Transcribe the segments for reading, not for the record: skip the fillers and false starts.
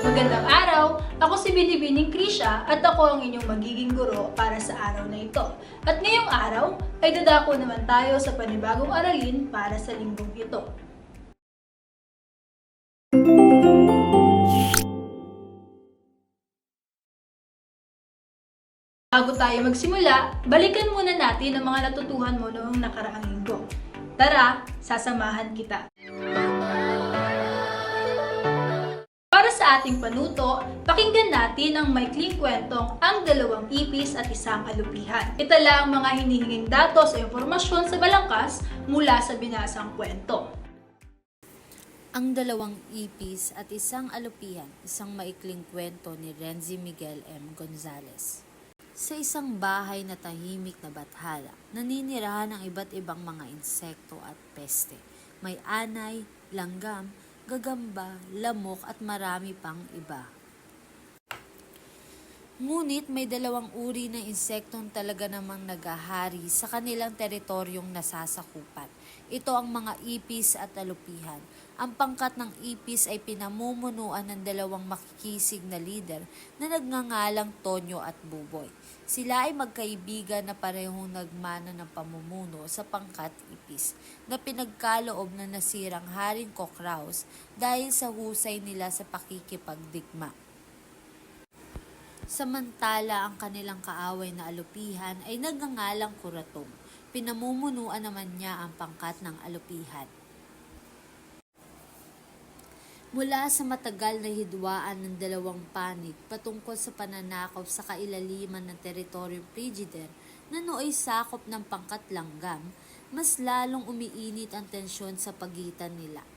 Magandang araw! Ako si Binibining Krisha at ako ang inyong magiging guro para sa araw na ito. At ngayong araw ay dadako naman tayo sa panibagong aralin para sa linggong ito. Bago tayo magsimula, balikan muna natin ang mga natutuhan mo noong nakaraang linggo. Tara, sasamahan kita! Para sa ating panuto, pakinggan natin ang maikling kwentong Ang Dalawang Ipis at Isang Alupihan. Itala ang mga hinihinging datos o impormasyon sa balangkas mula sa binasang kwento. Ang Dalawang Ipis at Isang Alupihan, isang maikling kwento ni Renzi Miguel M. Gonzalez. Sa isang bahay na tahimik na bathala, naninirahan ang iba't ibang mga insekto at peste. May anay, langgam, gagamba, lamok at marami pang iba. Ngunit may dalawang uri ng insektong talaga namang nagahari sa kanilang teritoryong nasasakupan. Ito ang mga ipis at alupihan. Ang pangkat ng ipis ay pinamumunuan ng dalawang makikisig na lider na nagngangalang Tonyo at Buboy. Sila ay magkaibigan na parehong nagmana ng pamumuno sa pangkat ipis na pinagkaloob na nasirang Haring Kokraus dahil sa husay nila sa pakikipagdigma. Samantala ang kanilang kaaway na alupihan ay nagngangalang Kuratong. Pinamumunuan naman niya ang pangkat ng alupihan. Mula sa matagal na hidwaan ng dalawang panig patungkol sa pananakop sa kailaliman ng teritoryong Frigider na nooy sakop ng pangkat langgam, mas lalong umiinit ang tensyon sa pagitan nila.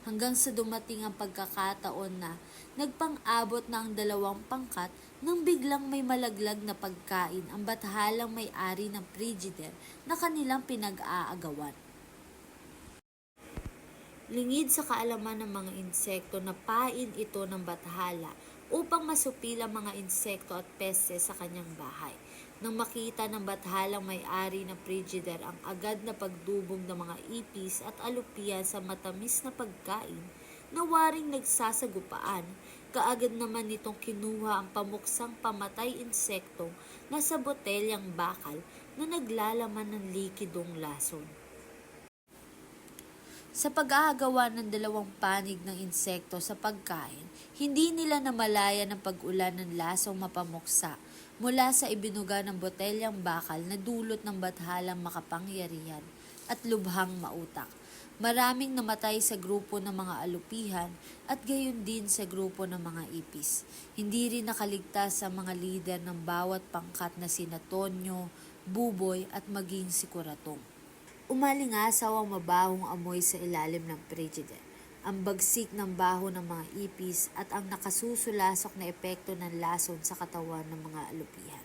Hanggang sa dumating ang pagkakataon na nagpang-abot na ang dalawang pangkat nang biglang may malaglag na pagkain ang bathalang may-ari ng Frigider na kanilang pinag-aagawan. Lingid sa kaalaman ng mga insekto na pain ito ng bathala upang masupil ang mga insekto at peste sa kanyang bahay. Nang makita ng bathalang may-ari ng Frigider ang agad na pagdubog ng mga ipis at alupihan sa matamis na pagkain na waring nagsasagupaan, kaagad naman nitong kinuha ang pamuksang pamatay insekto na sa botelyang bakal na naglalaman ng likidong lason. Sa pag-aagawa ng dalawang panig ng insekto sa pagkain, hindi nila namalaya ng pag-ulan ng lasong mapamuksa mula sa ibinuga ng botelyang bakal na dulot ng bathalang makapangyarihan at lubhang mautak. Maraming namatay sa grupo ng mga alupihan at gayon din sa grupo ng mga ipis. Hindi rin nakaligtas sa mga lider ng bawat pangkat na sina Tonyo, Buboy at maging si Kuratong. Umalingasaw ang mabahong amoy sa ilalim ng Frigider, ang bagsik ng baho ng mga ipis at ang nakasusulasok na epekto ng lason sa katawan ng mga alupihan.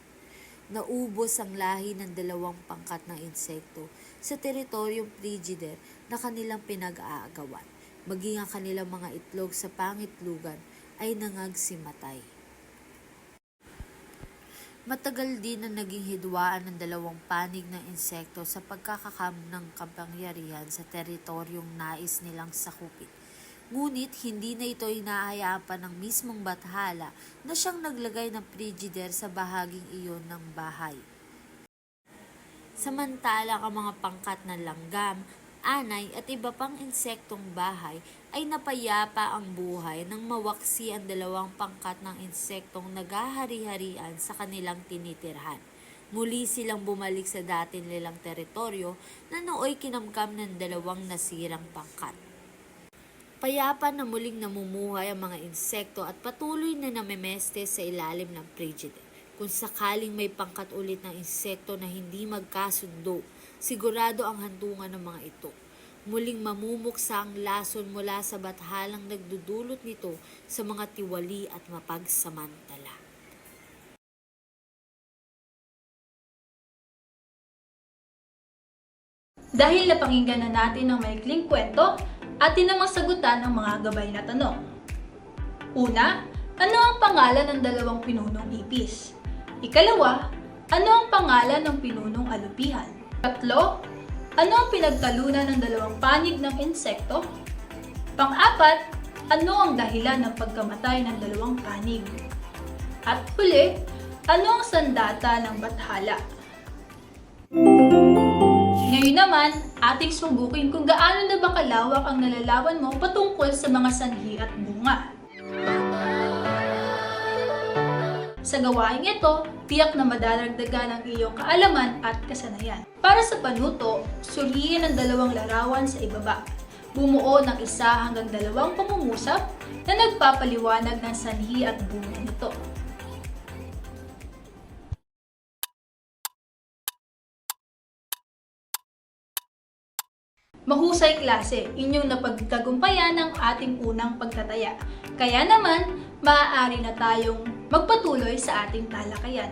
Naubos ang lahi ng dalawang pangkat ng insekto sa teritoryong Frigider na kanilang pinag-aagawan, maging ang kanilang mga itlog sa pangitlugan ay nangagsimatay. Matagal din ang naging hidwaan ng dalawang panig ng insekto sa pagkakakam ng kapangyarihan sa teritoryong nais nilang sakupin. Ngunit hindi na ito hinahayaan pa ng mismong bathala na siyang naglagay ng Frigider sa bahaging iyon ng bahay. Samantalang ang mga pangkat ng langgam, anay at iba pang insektong bahay ay napayapa ang buhay nang mawaksi ang dalawang pangkat ng insektong naghahari-harian sa kanilang tinitirhan. Muli silang bumalik sa dati nilang teritoryo na nooy kinamkam ng dalawang nasirang pangkat. Payapa na muling namumuhay ang mga insekto at patuloy na namemeste sa ilalim ng Frigider. Kung sakaling may pangkat ulit ng insekto na hindi magkasundo, sigurado ang hantungan ng mga ito. Muling mamumuksa ang lason mula sa bathalang nagdudulot nito sa mga tiwali at mapagsamantala. Dahil napakinggan na natin ang maikling kwento, atin namang sagutan ang mga gabay na tanong. Una, ano ang pangalan ng dalawang pinunong ipis? Ikalawa, ano ang pangalan ng pinunong alupihan? Tatlo, ano ang pinagtalunan ng dalawang panig ng insekto? Pang-apat, ano ang dahilan ng pagkamatay ng dalawang panig? At huli, ano ang sandata ng bathala? Ngayon naman, ating subukin kung gaano na ba kalawak ang nalalaman mo patungkol sa mga sanhi at bunga. Sa gawaing ito, tiyak na madaragdagan ang iyong kaalaman at kasanayan. Para sa panuto, suriin ang dalawang larawan sa ibaba. Bumuo ng 1 hanggang 2 pangungusap na nagpapaliwanag ng sanhi at bunga nito. Mahusay klase, inyong napagtagumpayan ng ating unang pagtataya. Kaya naman, maaari na tayong magpatuloy sa ating talakayan.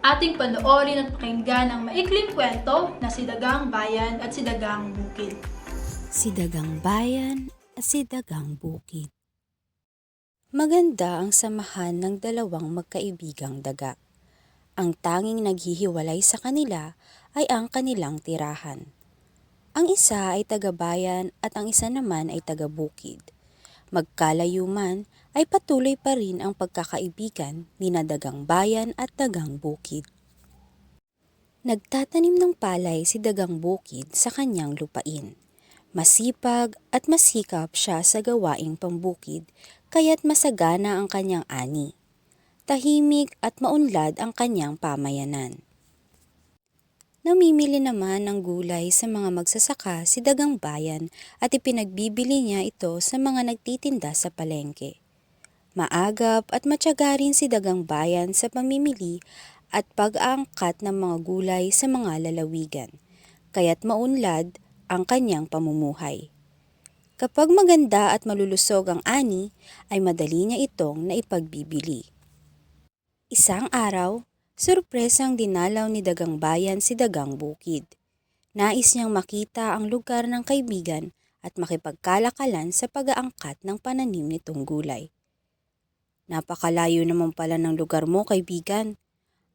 Ating panoorin at pakinggan ang maikling kwento na si Dagang Bayan at si Dagang Bukid. Si Dagang Bayan at si Dagang Bukid. Maganda ang samahan ng dalawang magkaibigang daga. Ang tanging naghihiwalay sa kanila ay ang kanilang tirahan. Ang isa ay taga-bayan at ang isa naman ay taga-bukid. Magkalayo man ay patuloy pa rin ang pagkakaibigan ni na Dagang Bayan at Dagang Bukid. Nagtatanim ng palay si Dagang Bukid sa kanyang lupain. Masipag at masikap siya sa gawaing pambukid kaya't masagana ang kanyang ani. Tahimik at maunlad ang kanyang pamayanan. Namimili naman ng gulay sa mga magsasaka si Dagang Bayan at ipinagbibili niya ito sa mga nagtitinda sa palengke. Maagap at matyaga rin si Dagang Bayan sa pamimili at pag-aangkat ng mga gulay sa mga lalawigan, kaya't maunlad ang kanyang pamumuhay. Kapag maganda at malulusog ang ani, ay madali niya itong naipagbibili. Isang araw, surpresang dinalaw ni Dagang Bayan si Dagang Bukid. Nais niyang makita ang lugar ng kaibigan at makipagkalakalan sa pag-aangkat ng pananim nitong gulay. Napakalayo naman pala ng lugar mo, kaibigan.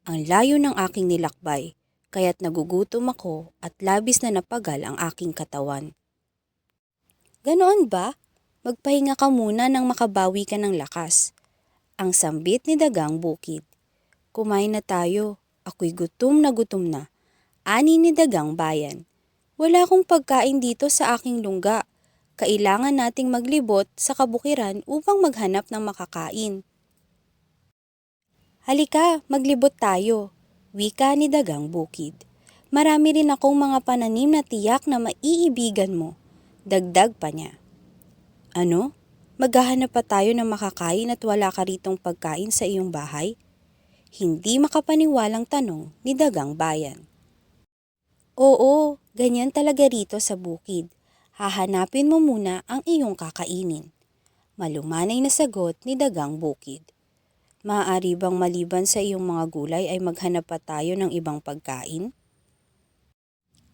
Ang layo ng aking nilakbay, kaya't nagugutom ako at labis na napagal ang aking katawan. Ganoon ba? Magpahinga ka muna nang makabawi ka ng lakas. Ang sambit ni Dagang Bukid. Kumain na tayo, ako'y gutom na. Ani ni Dagang Bayan. Wala akong pagkain dito sa aking lungga. Kailangan nating maglibot sa kabukiran upang maghanap ng makakain. Halika, maglibot tayo, wika ni Dagang Bukid. Marami rin akong mga pananim na tiyak na maiibigan mo. Dagdag pa niya. Ano? Maghahanap pa tayo ng makakain at wala ka ritong pagkain sa iyong bahay? Hindi makapaniwalang tanong ni Dagang Bayan. Oo, ganyan talaga rito sa bukid. Hahanapin mo muna ang iyong kakainin. Malumanay na sagot ni Dagang Bukid. Maaari bang maliban sa iyong mga gulay ay maghanap pa tayo ng ibang pagkain?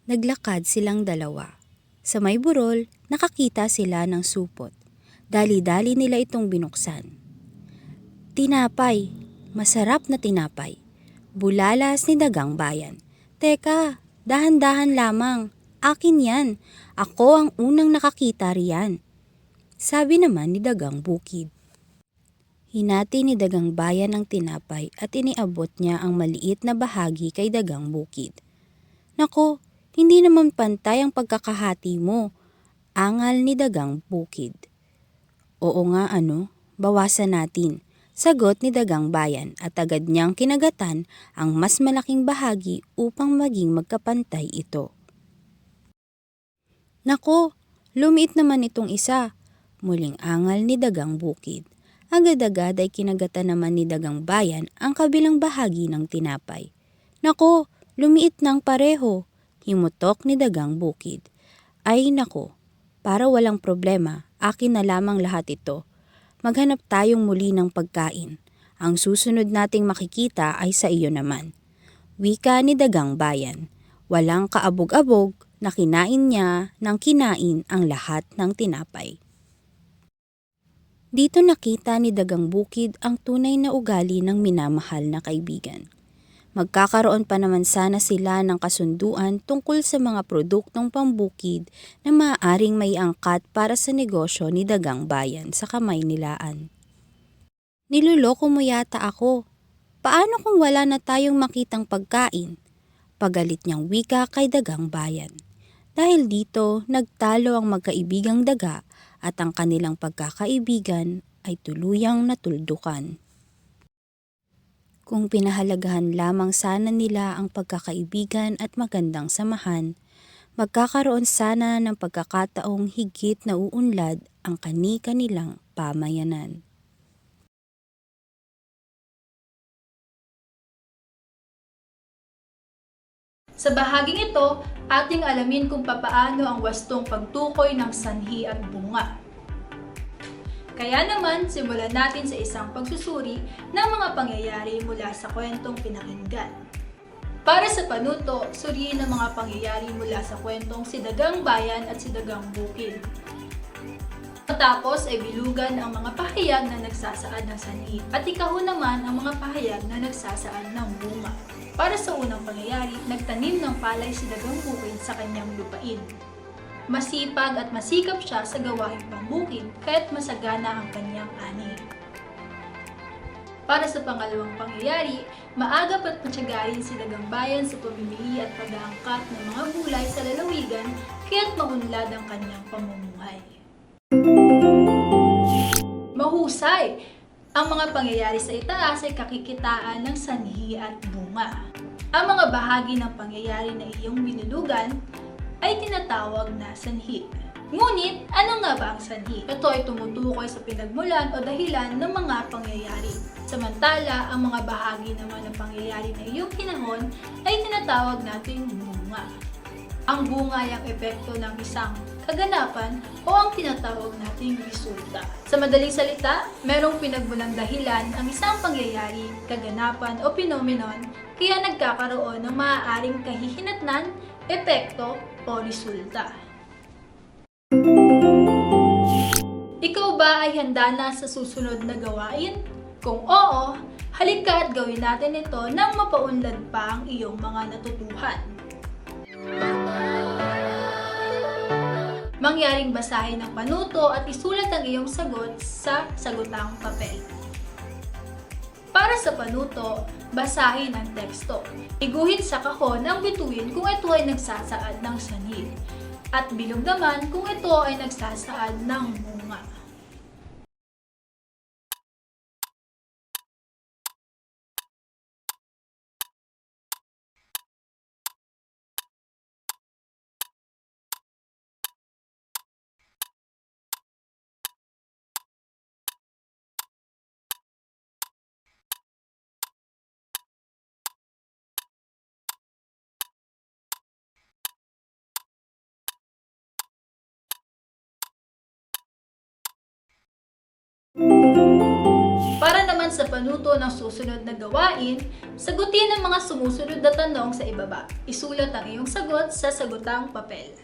Naglakad silang dalawa. Sa may burol, nakakita sila ng supot. Dali-dali nila itong binuksan. Tinapay. Masarap na tinapay. Bulalas ni Dagang Bayan. Teka, dahan-dahan lamang. Akin yan. Ako ang unang nakakita riyan. Sabi naman ni Dagang Bukid. Hinati ni Dagang Bayan ang tinapay at iniabot niya ang maliit na bahagi kay Dagang Bukid. Nako, hindi naman pantay ang pagkakahati mo. Angal ni Dagang Bukid. Oo nga bawasan natin. Sagot ni Dagang Bayan at agad niyang kinagatan ang mas malaking bahagi upang maging magkapantay ito. Nako, lumiit naman itong isa. Muling angal ni Dagang Bukid. Agad-agad ay kinagatan naman ni Dagang Bayan ang kabilang bahagi ng tinapay. Nako, lumiit ng pareho. Himutok ni Dagang Bukid. Ay nako, para walang problema, akin na lamang lahat ito. Maghanap tayong muli ng pagkain. Ang susunod nating makikita ay sa iyo naman. Wika ni Dagang Bayan. Walang kaabog-abog na kinain niya nang kinain ang lahat ng tinapay. Dito nakita ni Dagang Bukid ang tunay na ugali ng minamahal na kaibigan. Magkakaroon pa naman sana sila ng kasunduan tungkol sa mga produktong pambukid na maaaring maiangkat para sa negosyo ni Dagang Bayan sa Kamaynilaan. Niloloko mo yata ako. Paano kung wala na tayong makitang pagkain? Pagalit niyang wika kay Dagang Bayan. Dahil dito, nagtalo ang magkaibigang daga at ang kanilang pagkakaibigan ay tuluyang natuldukan. Kung pinahalagahan lamang sana nila ang pagkakaibigan at magandang samahan, magkakaroon sana ng pagkakataong higit na uunlad ang kani-kanilang pamayanan. Sa bahaging ito, ating alamin kung papaano ang wastong pagtukoy ng sanhi at bunga. Kaya naman, simulan natin sa isang pagsusuri ng mga pangyayari mula sa kwentong pinakinggan. Para sa panuto, suriin ang mga pangyayari mula sa kwentong Si Dagang Bayan at Si Dagang Bukid. Matapos ay bilugan ang mga pahayag na nagsasaad ng sanhi at ikahon naman ang mga pahayag na nagsasaad ng bunga. Para sa unang pangyayari, nagtanim ng palay si Dagang Bukid sa kanyang lupain. Masipag at masikap siya sa gawaing pambukid kaya't masagana ang kanyang ani. Para sa pangalawang pangyayari, maagap at matyagain si Dagang Bayan sa pamimili at pag-aangkat ng mga gulay sa lalawigan kaya't maunlad ang kanyang pamumuhay. Mahusay! Ang mga pangyayari sa itaas ay kakikitaan ng sanhi at bunga. Ang mga bahagi ng pangyayari na iyong binulugan ay tinatawag na sanhi. Ngunit, ano nga ba ang sanhi? Ito ay tumutukoy sa pinagmulan o dahilan ng mga pangyayari. Samantala, ang mga bahagi naman ng pangyayari na iyong hinahon ay tinatawag nating bunga. Ang bunga ay ang epekto ng isang kaganapan o ang tinatawag nating resulta. Sa madaling salita, merong pinagmulang dahilan ang isang pangyayari, kaganapan o phenomenon kaya nagkakaroon ng maaaring kahihinatnan, epekto o resulta. Ikaw ba ay handa na sa susunod na gawain? Kung oo, halika at gawin natin ito nang mapaunlad pa ang iyong mga natutuhan. Mangyaring basahin ang panuto at isulat ang iyong sagot sa sagutang papel. Para sa panuto, basahin ang teksto. Iguhin sa kahon ang bituin kung ito ay nagsasaad ng sanhi, at bilog naman kung ito ay nagsasaad ng bunga. Para naman sa panuto ng susunod na gawain, sagutin ang mga sumusunod na tanong sa ibaba. Isulat ang iyong sagot sa sagutang papel.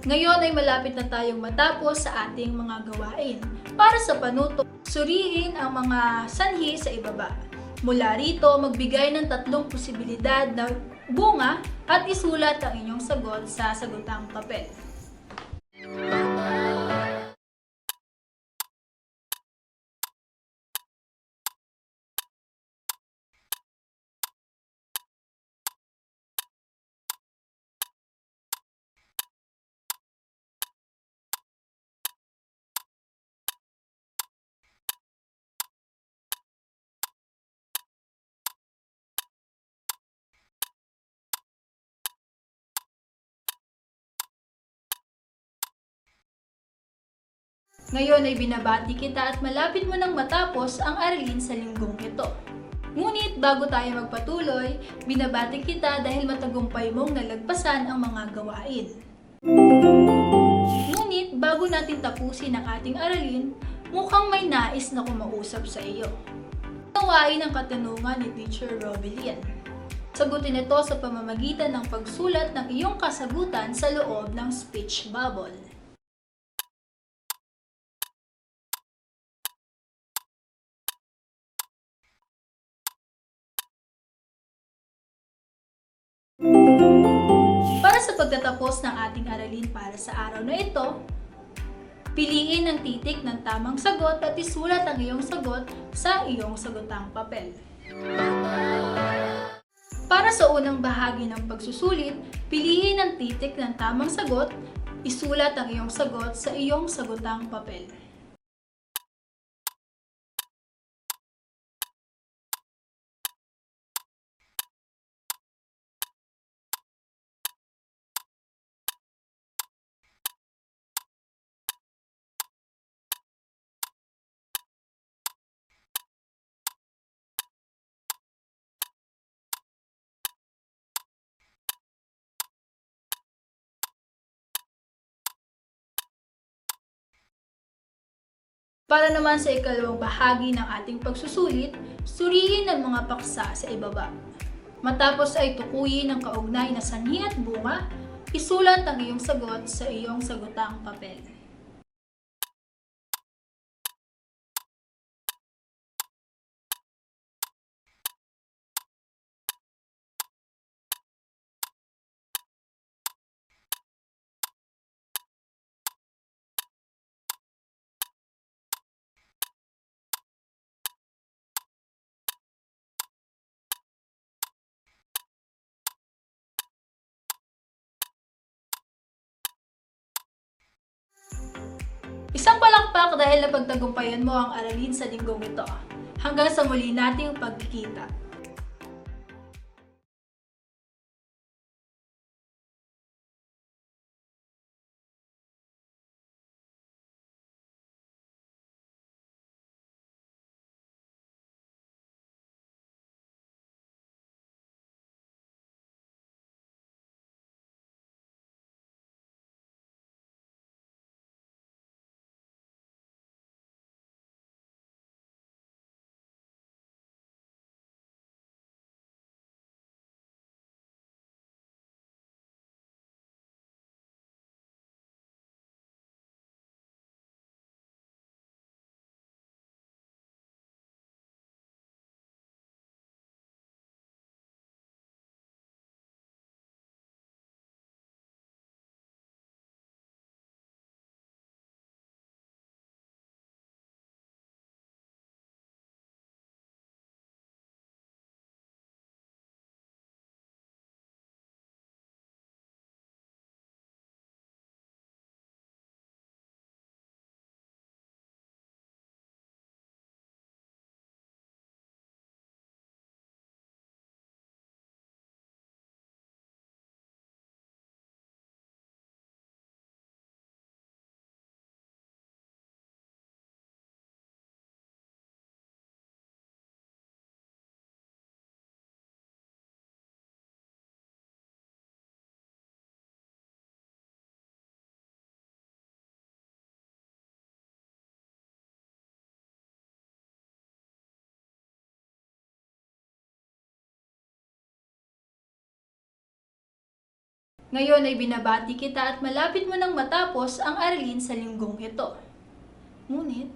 Ngayon ay malapit na tayong matapos sa ating mga gawain. Para sa panuto, suriin ang mga sanhi sa ibaba. Mula rito, magbigay ng 3 posibilidad na bunga at isulat ang inyong sagot sa sagutang papel. Ngayon ay binabati kita at malapit mo nang matapos ang aralin sa linggong ito. Ngunit bago tayo magpatuloy, binabati kita dahil matagumpay mong nalagpasan ang mga gawain. Ngunit bago natin tapusin ang ating aralin, mukhang may nais na kumausap sa iyo. Nawain ang katanungan ni Teacher Robelyn. Sagutin ito sa pamamagitan ng pagsulat ng iyong kasagutan sa loob ng speech bubble. Para sa pagtatapos ng ating aralin para sa araw na ito, piliin ang titik ng tamang sagot at isulat ang iyong sagot sa iyong sagotang papel. Para sa unang bahagi ng pagsusulit, piliin ang titik ng tamang sagot, isulat ang iyong sagot sa iyong sagotang papel. Para naman sa ikalawang bahagi ng ating pagsusulit, suriin ang mga paksa sa ibaba. Matapos ay tukuyin ang kaugnay na sanhi at bunga, isulat ang iyong sagot sa iyong sagotang papel. Isang palakpak dahil napagtagumpayan mo ang aralin sa linggong ito. Hanggang sa muli nating pagkikita. Ngayon ay binabati kita at malapit mo nang matapos ang aralin sa linggong ito. Ngunit,